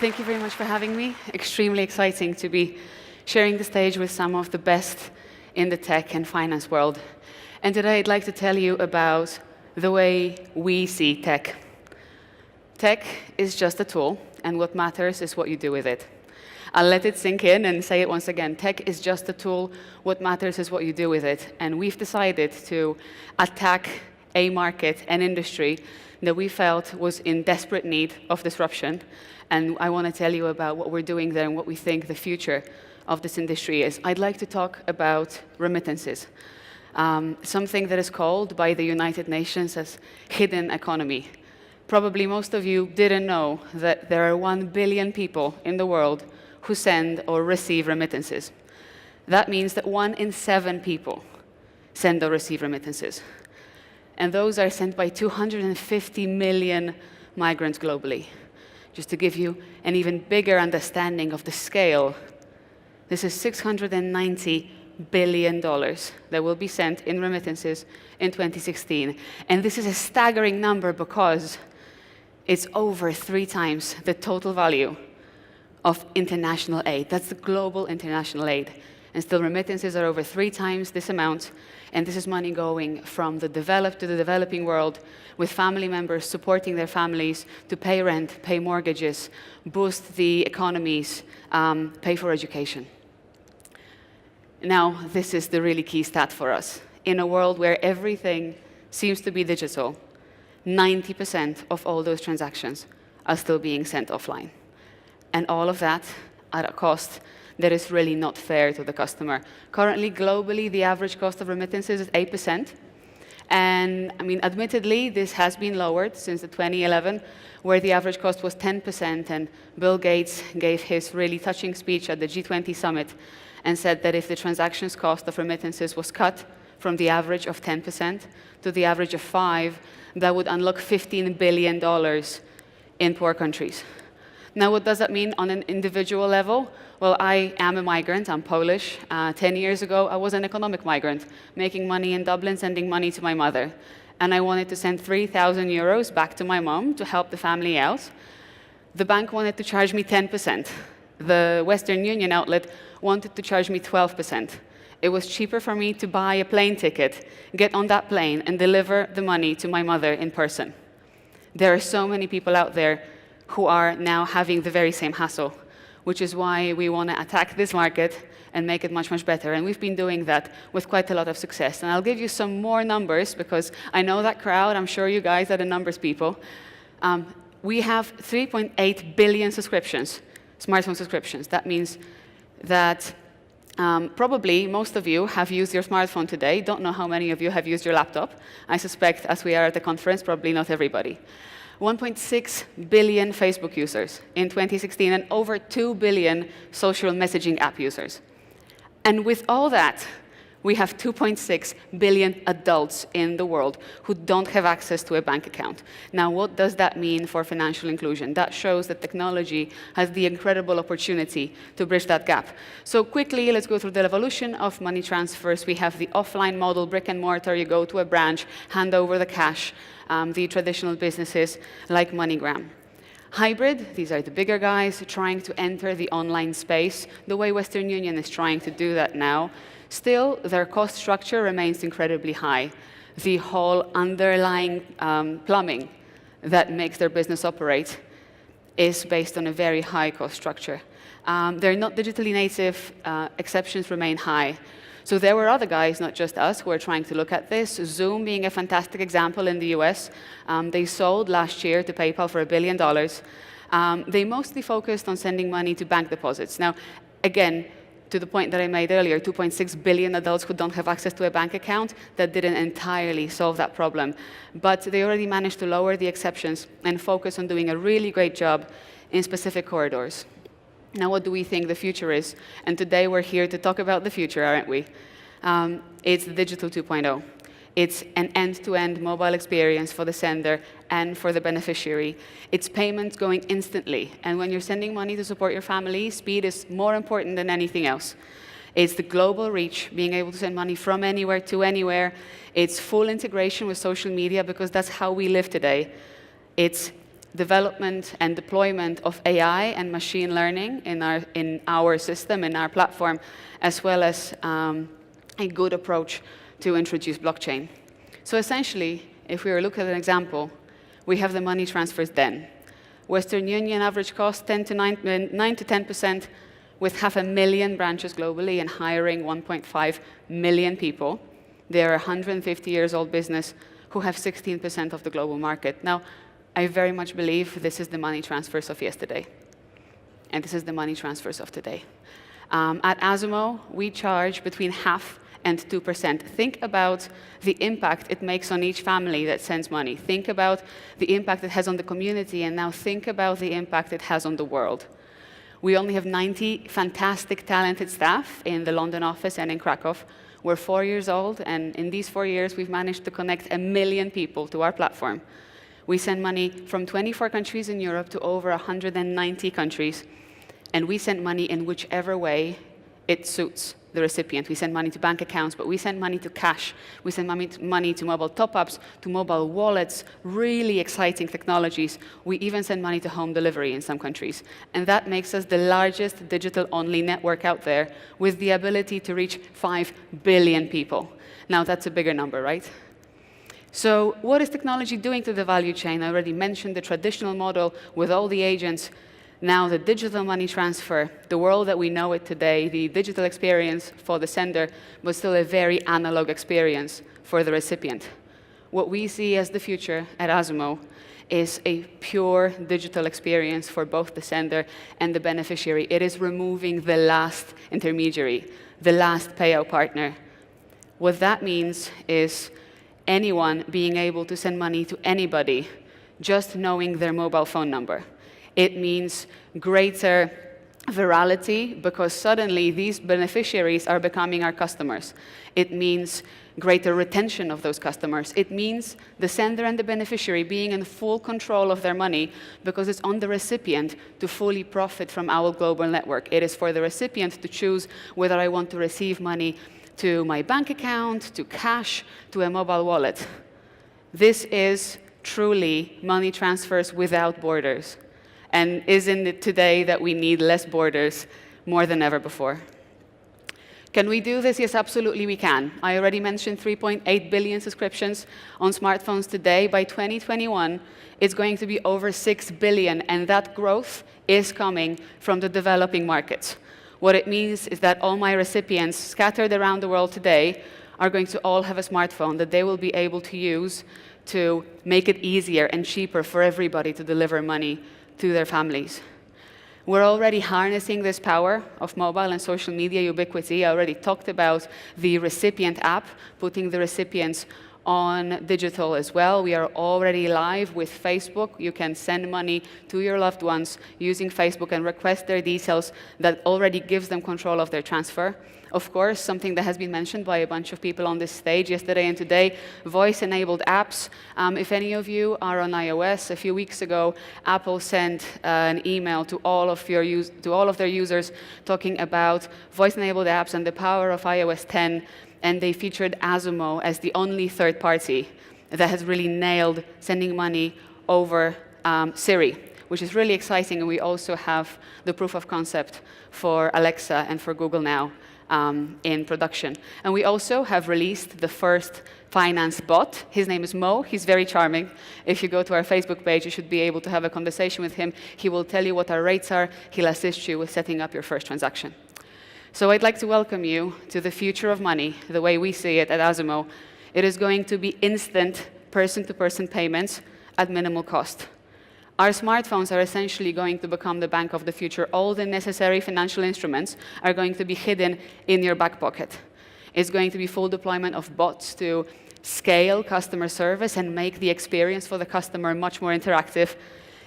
Thank you very much for having me. Extremely exciting to be sharing the stage with some of the best in the tech and finance world. And today I'd like to tell you about the way we see tech. Tech is just a tool, and what matters is what you do with it. I'll let it sink in and say it once again. Tech is just a tool. What matters is what you do with it. And we've decided to attack a market, an industry that we felt was in desperate need of disruption. And I want to tell you about what we're doing there and what we think the future of this industry is. I'd like to talk about remittances, something that is called by the United Nations as hidden economy. Probably most of you didn't know that there are 1 billion people in the world who send or receive remittances. That means that 1 in 7 people send or receive remittances. And those are sent by 250 million migrants globally. Just to give you an even bigger understanding of the scale, this is $690 billion that will be sent in remittances in 2016. And this is a staggering number because it's over 3 times the total value of international aid. That's the global international aid. And still remittances are over 3 times this amount. And this is money going from the developed to the developing world, with family members supporting their families to pay rent, pay mortgages, boost the economies, pay for education. Now, this is the really key stat for us. In a world where everything seems to be digital, 90% of all those transactions are still being sent offline. And all of that at a cost that is really not fair to the customer. Currently, globally, the average cost of remittances is 8%. And I mean, admittedly, this has been lowered since 2011, where the average cost was 10%. And Bill Gates gave his really touching speech at the G20 summit and said that if the transactions cost of remittances was cut from the average of 10% to the average of 5%, that would unlock $15 billion in poor countries. Now, what does that mean on an individual level? Well, I am a migrant. I'm Polish. 10 years ago, I was an economic migrant, making money in Dublin, sending money to my mother. And I wanted to send 3,000 euros back to my mom to help the family out. The bank wanted to charge me 10%. The Western Union outlet wanted to charge me 12%. It was cheaper for me to buy a plane ticket, get on that plane, and deliver the money to my mother in person. There are so many people out there who are now having the very same hassle, which is why we want to attack this market and make it much, much better. And we've been doing that with quite a lot of success. And I'll give you some more numbers because I know that crowd. I'm sure you guys are the numbers people. We have 3.8 billion subscriptions, smartphone subscriptions. That means that probably most of you have used your smartphone today. Don't know how many of you have used your laptop. I suspect, as we are at the conference, probably not everybody. 1.6 billion Facebook users in 2016 and over 2 billion social messaging app users. And with all that, we have 2.6 billion adults in the world who don't have access to a bank account. Now, what does that mean for financial inclusion? That shows that technology has the incredible opportunity to bridge that gap. So quickly, let's go through the evolution of money transfers. We have the offline model, brick and mortar. You go to a branch, hand over the cash, the traditional businesses like MoneyGram. Hybrid, these are the bigger guys trying to enter the online space, the way Western Union is trying to do that now. Still, their cost structure remains incredibly high. The whole underlying plumbing that makes their business operate is based on a very high cost structure. They're not digitally native, exceptions remain high. So there were other guys, not just us, who are trying to look at this. Zoom being a fantastic example in the US. They sold last year to PayPal for $1 billion. They mostly focused on sending money to bank deposits. Now, again, to the point that I made earlier, 2.6 billion adults who don't have access to a bank account, that didn't entirely solve that problem. But they already managed to lower the exceptions and focus on doing a really great job in specific corridors. Now, what do we think the future is? And today we're here to talk about the future, aren't we? It's the digital 2.0. It's an end-to-end mobile experience for the sender and for the beneficiary. It's payments going instantly. And when you're sending money to support your family, speed is more important than anything else. It's the global reach, being able to send money from anywhere to anywhere. It's full integration with social media, because that's how we live today. It's development and deployment of AI and machine learning in our system, in our platform, as well as a good approach to introduce blockchain. So essentially, if we were to look at an example, we have the money transfers then. Western Union average cost 9 to 10%, with 500,000 branches globally and hiring 1.5 million people. They're a 150 years old business who have 16% of the global market. Now, I very much believe this is the money transfers of yesterday. And this is the money transfers of today. At Azimo, we charge between 0.5% and 2%. Think about the impact it makes on each family that sends money. Think about the impact it has on the community, and now think about the impact it has on the world. We only have 90 fantastic, talented staff in the London office and in Krakow. We're 4 years old, and in these 4 years, we've managed to connect 1 million people to our platform. We send money from 24 countries in Europe to over 190 countries, and we send money in whichever way it suits the recipient. We send money to bank accounts, but we send money to cash. We send money to mobile top-ups, to mobile wallets, really exciting technologies. We even send money to home delivery in some countries. And that makes us the largest digital-only network out there with the ability to reach 5 billion people. Now, that's a bigger number, right? So what is technology doing to the value chain? I already mentioned the traditional model with all the agents. Now, the digital money transfer, the world that we know it today, the digital experience for the sender, was still a very analog experience for the recipient. What we see as the future at Azimo is a pure digital experience for both the sender and the beneficiary. It is removing the last intermediary, the last payout partner. What that means is anyone being able to send money to anybody just knowing their mobile phone number. It means greater virality because suddenly these beneficiaries are becoming our customers. It means greater retention of those customers. It means the sender and the beneficiary being in full control of their money because it's on the recipient to fully profit from our global network. It is for the recipient to choose whether I want to receive money to my bank account, to cash, to a mobile wallet. This is truly money transfers without borders. And isn't it today that we need less borders more than ever before? Can we do this? Yes, absolutely we can. I already mentioned 3.8 billion subscriptions on smartphones today. By 2021, it's going to be over 6 billion, and that growth is coming from the developing markets. What it means is that all my recipients scattered around the world today are going to all have a smartphone that they will be able to use to make it easier and cheaper for everybody to deliver money to their families. We're already harnessing this power of mobile and social media ubiquity. I already talked about the recipient app, putting the recipients on digital as well. We are already live with Facebook. You can send money to your loved ones using Facebook and request their details. That already gives them control of their transfer. Of course, something that has been mentioned by a bunch of people on this stage yesterday and today, voice-enabled apps. If any of you are on iOS, a few weeks ago, Apple sent an email to all of their users talking about voice-enabled apps and the power of iOS 10, and they featured Azimo as the only third party that has really nailed sending money over Siri, which is really exciting. And we also have the proof of concept for Alexa and for Google Now in production. And we also have released the first finance bot. His name is Mo. He's very charming. If you go to our Facebook page, you should be able to have a conversation with him. He will tell you what our rates are. He'll assist you with setting up your first transaction. So I'd like to welcome you to the future of money, the way we see it at Azimo. It is going to be instant person-to-person payments at minimal cost. Our smartphones are essentially going to become the bank of the future. All the necessary financial instruments are going to be hidden in your back pocket. It's going to be full deployment of bots to scale customer service and make the experience for the customer much more interactive.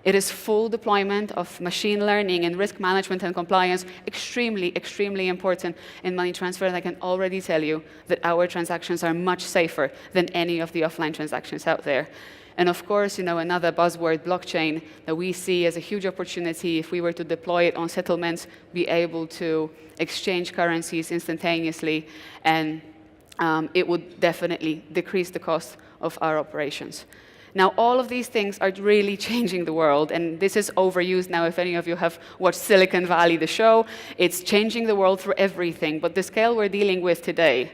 It is full deployment of machine learning and risk management and compliance, extremely, extremely important in money transfer. And I can already tell you that our transactions are much safer than any of the offline transactions out there. And of course, another buzzword, blockchain, that we see as a huge opportunity if we were to deploy it on settlements, be able to exchange currencies instantaneously, and it would definitely decrease the cost of our operations. Now, all of these things are really changing the world, and this is overused now. If any of you have watched Silicon Valley, the show, it's changing the world through everything. But the scale we're dealing with today,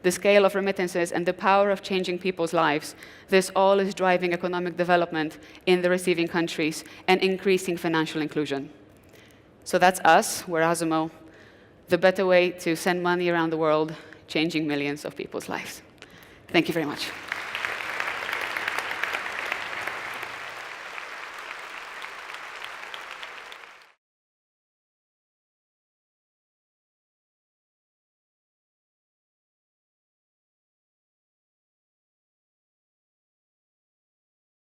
the scale of remittances and the power of changing people's lives, this all is driving economic development in the receiving countries and increasing financial inclusion. So that's us, we're Azimo, the better way to send money around the world, changing millions of people's lives. Thank you very much.